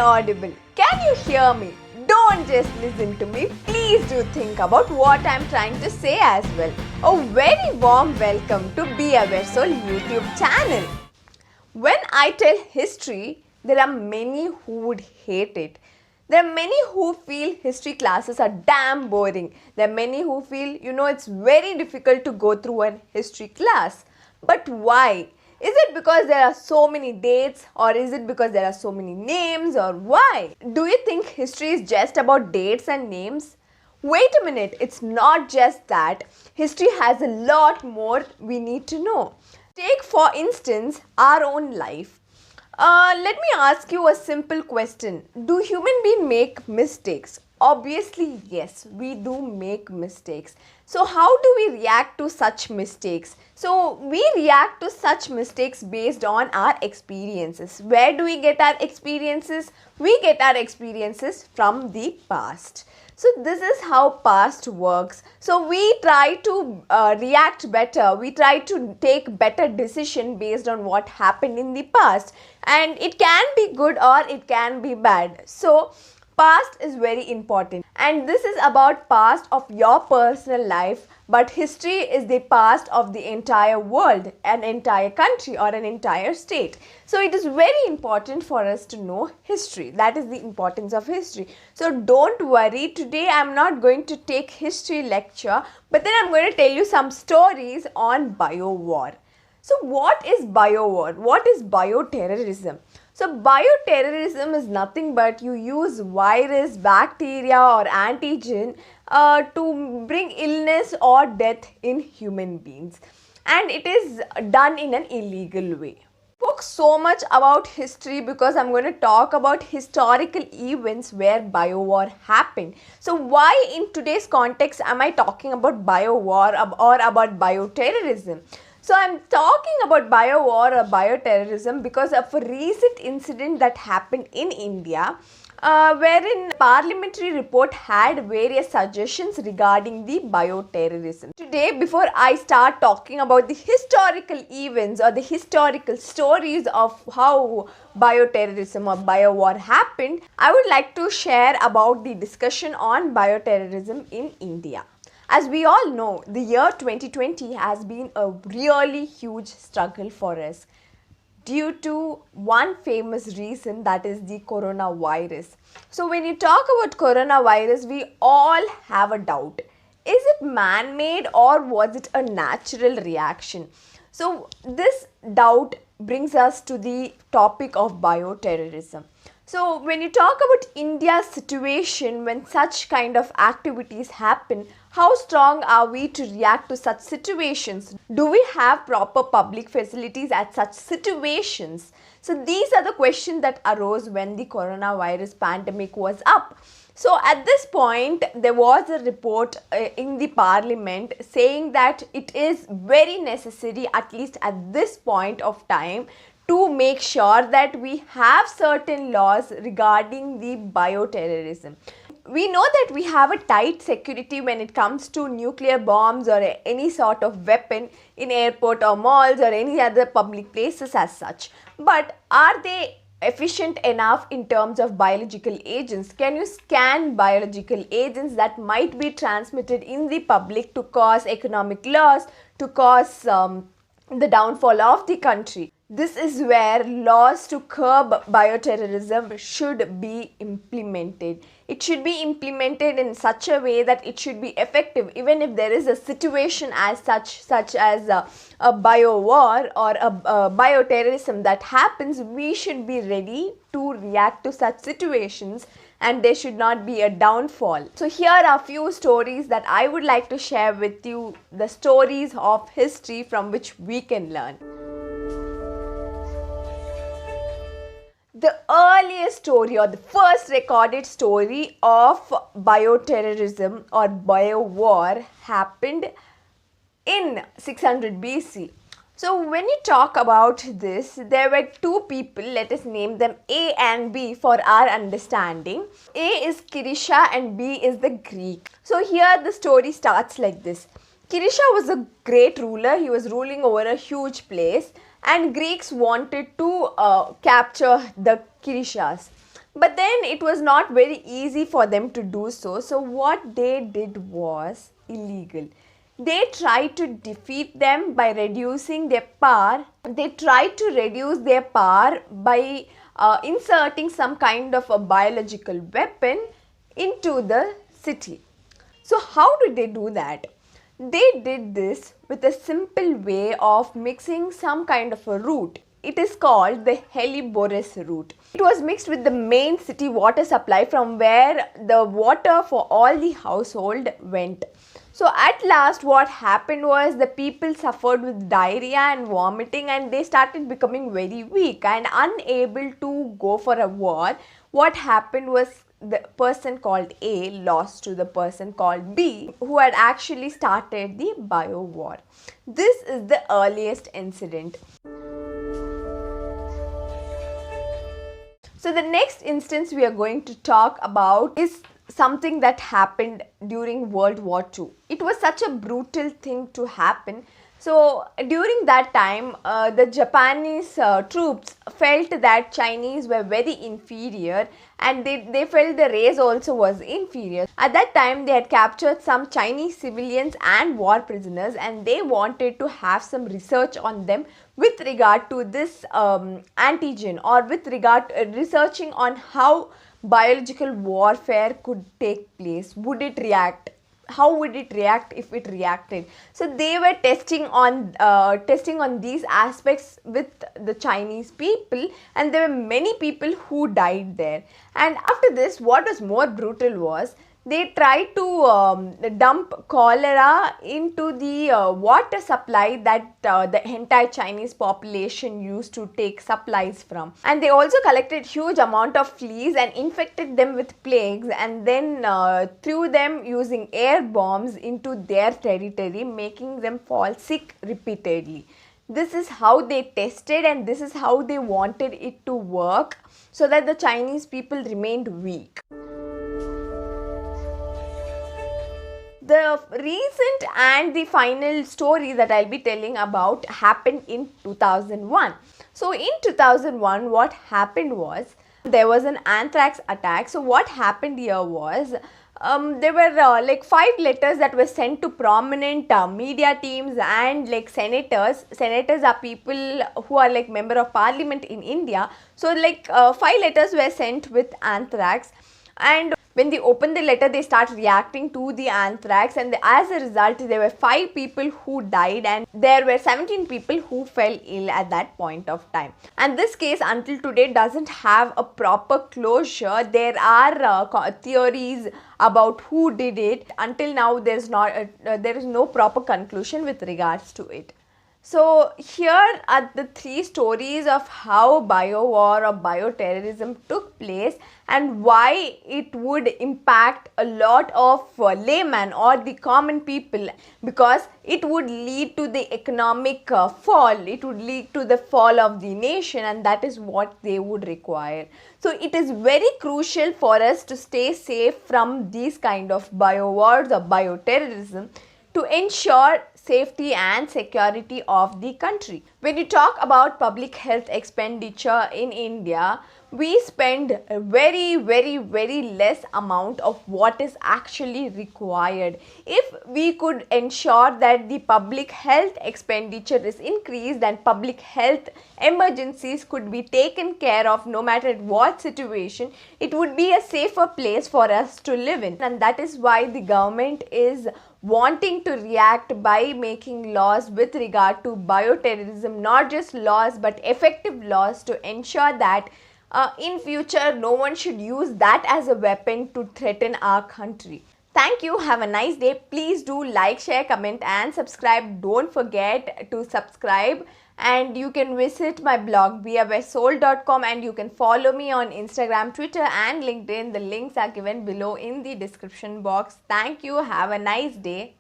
audible? Can you hear me? Don't just listen to me. Please do think about what I'm trying to say as well. A very warm welcome to Be Aware Soul YouTube channel. When I tell history, there are many who would hate it. There are many who feel history classes are damn boring. There are many who feel, it's very difficult to go through a history class. But why? Is it because there are so many dates, or is it because there are so many names, or why? Do you think history is just about dates and names? Wait a minute, it's not just that. History has a lot more we need to know. Take for instance our own life. Let me ask you a simple question. Do human beings make mistakes? Obviously, yes, we do make mistakes. So how do we react to such mistakes? So we react to such mistakes based on our experiences. Where do we get our experiences? We get our experiences from the past. So this is how past works. So we try to react better. We try to take better decision based on what happened in the past. And it can be good or it can be bad. So past is very important, and this is about past of your personal life, but history is the past of the entire world, an entire country or an entire state. So it is very important for us to know history. That is the importance of history. So don't worry, today I am not going to take history lecture, but then I am going to tell you some stories on bio-war. So what is bio-war? What is bioterrorism? So bioterrorism is nothing but you use virus, bacteria or antigen to bring illness or death in human beings, and it is done in an illegal way. I spoke so much about history because I'm going to talk about historical events where bio-war happened. So why in today's context am I talking about bio-war or about bioterrorism? So I'm talking about bio-war or bioterrorism because of a recent incident that happened in India, wherein parliamentary report had various suggestions regarding the bioterrorism. Today, before I start talking about the historical events or the historical stories of how bioterrorism or bio-war happened, I would like to share about the discussion on bioterrorism in India. As we all know, the year 2020 has been a really huge struggle for us due to one famous reason, that is the coronavirus. So when you talk about coronavirus, we all have a doubt. Is it man-made or was it a natural reaction? So this doubt brings us to the topic of bioterrorism. So when you talk about India's situation when such kind of activities happen, how strong are we to react to such situations? Do we have proper public facilities at such situations? So these are the questions that arose when the coronavirus pandemic was up. So at this point, there was a report in the parliament saying that it is very necessary, at least at this point of time, to make sure that we have certain laws regarding the bioterrorism. We know that we have a tight security when it comes to nuclear bombs or any sort of weapon in airport or malls or any other public places as such. But are they efficient enough in terms of biological agents? Can you scan biological agents that might be transmitted in the public to cause economic loss, to cause the downfall of the country? This is where laws to curb bioterrorism should be implemented. It should be implemented in such a way that it should be effective even if there is a situation as such as a bio-war or a bioterrorism that happens. We should be ready to react to such situations and there should not be a downfall. So here are a few stories that I would like to share with you, the stories of history from which we can learn. The earliest story or the first recorded story of bioterrorism or bio-war happened in 600 BC. So when you talk about this, there were two people, let us name them A and B for our understanding. A is Kirisha and B is the Greek. So here the story starts like this. Kirisha was a great ruler. He was ruling over a huge place and Greeks wanted to capture the Kirishas. But then it was not very easy for them to do so. So what they did was illegal. They tried to defeat them by reducing their power. They tried to reduce their power by inserting some kind of a biological weapon into the city. So how did they do that? They did this with a simple way of mixing some kind of a root. It is called the Helleborus root. It was mixed with the main city water supply from where the water for all the household went. So at last what happened was the people suffered with diarrhea and vomiting, and they started becoming very weak and unable to go for a war. What happened was the person called A lost to the person called B, who had actually started the bio war. This is the earliest incident. So the next instance we are going to talk about is something that happened during World War II. It was such a brutal thing to happen. So during that time, the Japanese troops felt that Chinese were very inferior, and they felt the race also was inferior. At that time, they had captured some Chinese civilians and war prisoners, and they wanted to have some research on them with regard to this antigen, or with regard to researching on how biological warfare could take place. Would it react? How would it react if it reacted? So they were testing on these aspects with the Chinese people, and there were many people who died there. And after this, what was more brutal was they tried to dump cholera into the water supply that the entire Chinese population used to take supplies from. And they also collected huge amount of fleas and infected them with plagues, and then threw them using air bombs into their territory, making them fall sick repeatedly. This is how they tested, and this is how they wanted it to work, so that the Chinese people remained weak. The recent and the final story that I'll be telling about happened in 2001. So in 2001, what happened was there was an anthrax attack. So what happened here was there were like 5 letters that were sent to prominent media teams and like senators. Senators are people who are like member of parliament in India. So like 5 letters were sent with anthrax, and when they opened the letter, they start reacting to the anthrax, and as a result, there were 5 people who died, and there were 17 people who fell ill at that point of time. And this case until today doesn't have a proper closure. There are theories about who did it. Until now, there is no proper conclusion with regards to it. So here are the 3 stories of how bio-war or bioterrorism took place, and why it would impact a lot of laymen or the common people, because it would lead to the economic fall, it would lead to the fall of the nation, and that is what they would require. So it is very crucial for us to stay safe from these kind of bio-wars or bioterrorism, to ensure safety and security of the country. When you talk about public health expenditure in India, we spend a very less amount of what is actually required. If we could ensure that the public health expenditure is increased and public health emergencies could be taken care of no matter what situation, it would be a safer place for us to live in. And that is why the government is wanting to react by making laws with regard to bioterrorism, not just laws but effective laws, to ensure that in future no one should use that as a weapon to threaten our country. Thank you. Have a nice day. Please do like, share, comment and subscribe. Don't forget to subscribe, and you can visit my blog beawaresoul.com, and you can follow me on Instagram, Twitter and LinkedIn. The links are given below in the description box. Thank you. Have a nice day.